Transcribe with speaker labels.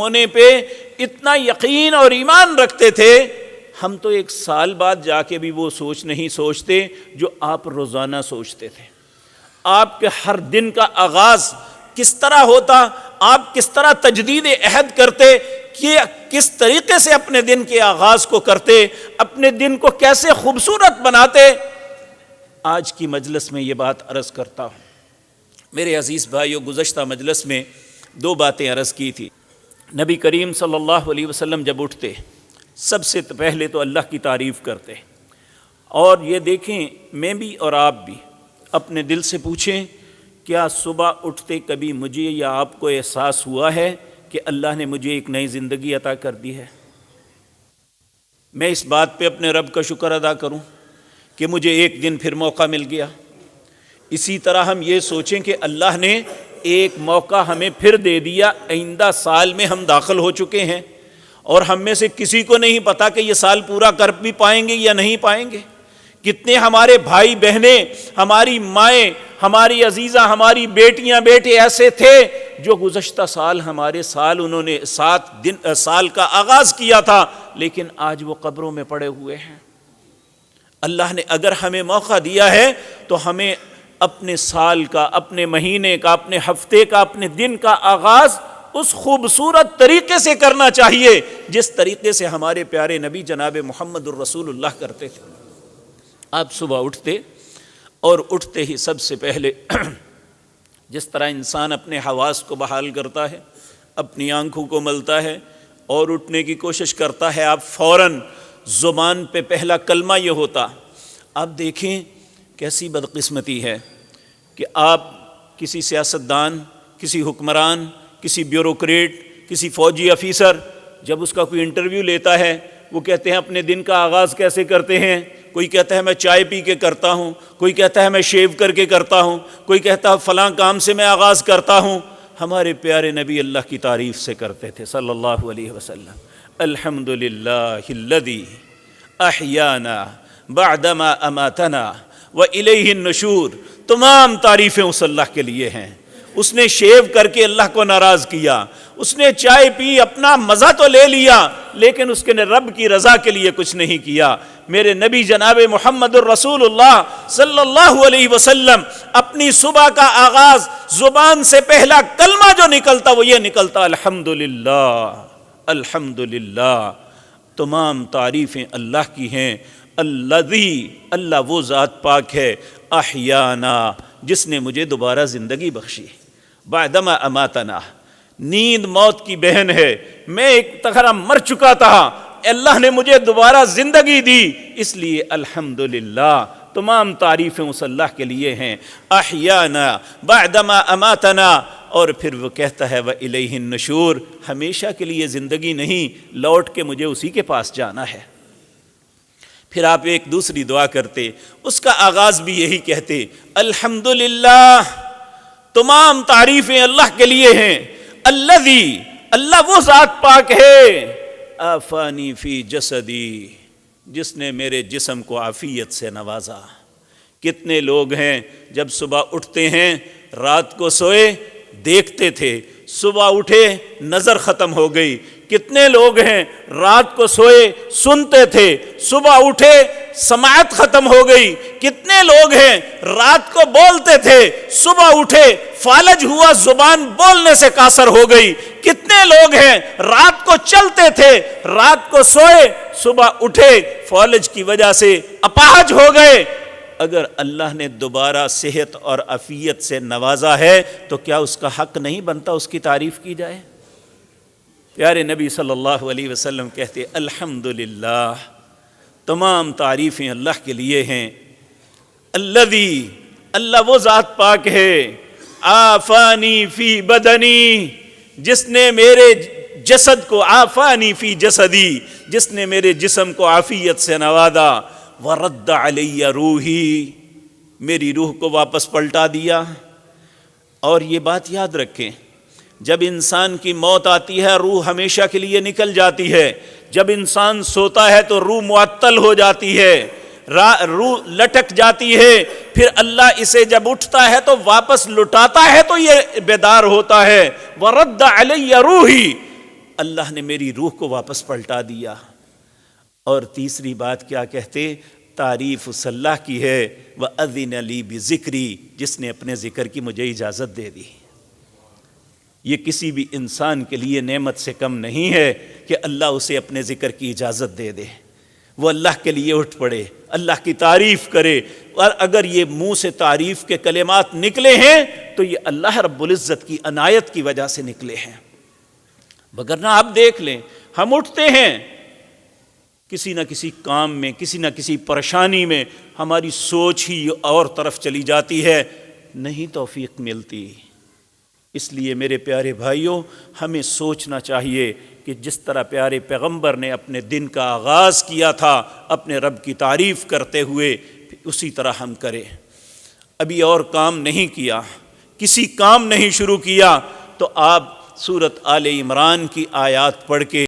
Speaker 1: ہونے پہ اتنا یقین اور ایمان رکھتے تھے، ہم تو 1 سال بعد جا کے بھی وہ سوچ نہیں سوچتے جو آپ روزانہ سوچتے تھے۔ آپ کے ہر دن کا آغاز کس طرح ہوتا، آپ کس طرح تجدید عہد کرتے، کہ کس طریقے سے اپنے دن کے آغاز کو کرتے، اپنے دن کو کیسے خوبصورت بناتے۔ آج کی مجلس میں یہ بات عرض کرتا ہوں۔ میرے عزیز بھائیو، گزشتہ مجلس میں 2 باتیں عرض کی تھی۔ نبی کریم صلی اللہ علیہ وسلم جب اٹھتے، سب سے پہلے تو اللہ کی تعریف کرتے، اور یہ دیکھیں میں بھی اور آپ بھی اپنے دل سے پوچھیں، کیا صبح اٹھتے کبھی مجھے یا آپ کو احساس ہوا ہے کہ اللہ نے مجھے ایک نئی زندگی عطا کر دی ہے؟ میں اس بات پہ اپنے رب کا شکر ادا کروں کہ مجھے ایک دن پھر موقع مل گیا۔ اسی طرح ہم یہ سوچیں کہ اللہ نے ایک موقع ہمیں پھر دے دیا، آئندہ سال میں ہم داخل ہو چکے ہیں، اور ہم میں سے کسی کو نہیں پتا کہ یہ سال پورا کر بھی پائیں گے یا نہیں پائیں گے۔ کتنے ہمارے بھائی بہنیں، ہماری مائیں، ہماری عزیزہ، ہماری بیٹیاں بیٹے ایسے تھے جو گزشتہ سال ہمارے سال انہوں نے 7 سال کا آغاز کیا تھا، لیکن آج وہ قبروں میں پڑے ہوئے ہیں۔ اللہ نے اگر ہمیں موقع دیا ہے تو ہمیں اپنے سال کا، اپنے مہینے کا، اپنے ہفتے کا، اپنے دن کا آغاز اس خوبصورت طریقے سے کرنا چاہیے جس طریقے سے ہمارے پیارے نبی جناب محمد الرسول اللہ کرتے تھے۔ آپ صبح اٹھتے، اور اٹھتے ہی سب سے پہلے جس طرح انسان اپنے حواس کو بحال کرتا ہے، اپنی آنکھوں کو ملتا ہے اور اٹھنے کی کوشش کرتا ہے، آپ فوراً زبان پہ پہلا کلمہ یہ ہوتا۔ آپ دیکھیں کیسی بدقسمتی ہے کہ آپ کسی سیاستدان، کسی حکمران، کسی بیوروکریٹ، کسی فوجی افیسر جب اس کا کوئی انٹرویو لیتا ہے، وہ کہتے ہیں اپنے دن کا آغاز کیسے کرتے ہیں؟ کوئی کہتا ہے میں چائے پی کے کرتا ہوں، کوئی کہتا ہے میں شیو کر کے کرتا ہوں، کوئی کہتا ہے فلاں کام سے میں آغاز کرتا ہوں۔ ہمارے پیارے نبی اللہ کی تعریف سے کرتے تھے صلی اللہ علیہ وسلم۔ الحمدللہ الذی احیانا بعدما اماتنا وإلیہ النشور۔ تمام تعریفیں اس اللہ کے لیے ہیں۔ اس نے شیو کر کے اللہ کو ناراض کیا، اس نے چائے پی، اپنا مزہ تو لے لیا، لیکن اس کے نے رب کی رضا کے لیے کچھ نہیں کیا۔ میرے نبی جناب محمد الرسول اللہ صلی اللہ علیہ وسلم اپنی صبح کا آغاز، زبان سے پہلا کلمہ جو نکلتا وہ یہ نکلتا، الحمدللہ الحمدللہ۔ تمام تعریفیں اللہ کی ہیں۔ الذی، اللہ وہ ذات پاک ہے، احیانا، جس نے مجھے دوبارہ زندگی بخشی، بعدما اماتنا، نیند موت کی بہن ہے، میں ایک طرح مر چکا تھا، اللہ نے مجھے دوبارہ زندگی دی، اس لیے الحمدللہ۔ تمام تعریفیں اس اللہ کے لیے ہیں۔ احیانا بعدما اماتنا، اور پھر وہ کہتا ہے وإلیہ النشور، ہمیشہ کے لیے زندگی نہیں، لوٹ کے مجھے اسی کے پاس جانا ہے۔ پھر آپ ایک دوسری دعا کرتے، اس کا آغاز بھی یہی کہتے، الحمدللہ، تمام تعریفیں اللہ کے لیے ہیں۔ الذی، اللہ وہ ذات پاک ہے، آفانی فی جسدی، جس نے میرے جسم کو عافیت سے نوازا۔ کتنے لوگ ہیں جب صبح اٹھتے ہیں، رات کو سوئے دیکھتے تھے، صبح اٹھے نظر ختم ہو گئی۔ کتنے لوگ ہیں رات کو سوئے سنتے تھے، صبح اٹھے سماعت ختم ہو گئی۔ کتنے لوگ ہیں رات کو بولتے تھے، صبح اٹھے فالج ہوا، زبان بولنے سے قاصر ہو گئی۔ کتنے لوگ ہیں رات کو چلتے تھے، رات کو سوئے، صبح اٹھے فالج کی وجہ سے اپاہج ہو گئے۔ اگر اللہ نے دوبارہ صحت اور عافیت سے نوازا ہے تو کیا اس کا حق نہیں بنتا اس کی تعریف کی جائے؟ پیارے نبی صلی اللہ علیہ وسلم کہتے الحمدللہ، تمام تعریفیں اللہ کے لیے ہیں۔ الذی، اللہ وہ ذات پاک ہے، آفانی فی بدنی، جس نے میرے جسد کو، آفانی فی جسدی، جس نے میرے جسم کو عافیت سے نوازا، ورد علی روحی، میری روح کو واپس پلٹا دیا۔ اور یہ بات یاد رکھیں، جب انسان کی موت آتی ہے روح ہمیشہ کے لیے نکل جاتی ہے، جب انسان سوتا ہے تو روح معطل ہو جاتی ہے، روح لٹک جاتی ہے، پھر اللہ اسے جب اٹھتا ہے تو واپس لٹاتا ہے تو یہ بیدار ہوتا ہے۔ ورد علی روحی، اللہ نے میری روح کو واپس پلٹا دیا۔ اور تیسری بات کیا کہتے؟ تعریف اس اللہ کی ہے وَأَذِنَ لِي بِذِكْرِي، جس نے اپنے ذکر کی مجھے اجازت دے دی۔ یہ کسی بھی انسان کے لیے نعمت سے کم نہیں ہے کہ اللہ اسے اپنے ذکر کی اجازت دے دے، وہ اللہ کے لیے اٹھ پڑے، اللہ کی تعریف کرے۔ اور اگر یہ منہ سے تعریف کے کلمات نکلے ہیں تو یہ اللہ رب العزت کی عنایت کی وجہ سے نکلے ہیں، وگرنہ آپ دیکھ لیں ہم اٹھتے ہیں کسی نہ کسی کام میں، کسی نہ کسی پریشانی میں، ہماری سوچ ہی اور طرف چلی جاتی ہے، نہیں توفیق ملتی۔ اس لیے میرے پیارے بھائیوں، ہمیں سوچنا چاہیے کہ جس طرح پیارے پیغمبر نے اپنے دن کا آغاز کیا تھا اپنے رب کی تعریف کرتے ہوئے، اسی طرح ہم کریں۔ ابھی اور کام نہیں کیا، کسی کام نہیں شروع کیا، تو آپ سورۃ آل عمران کی آیات پڑھ کے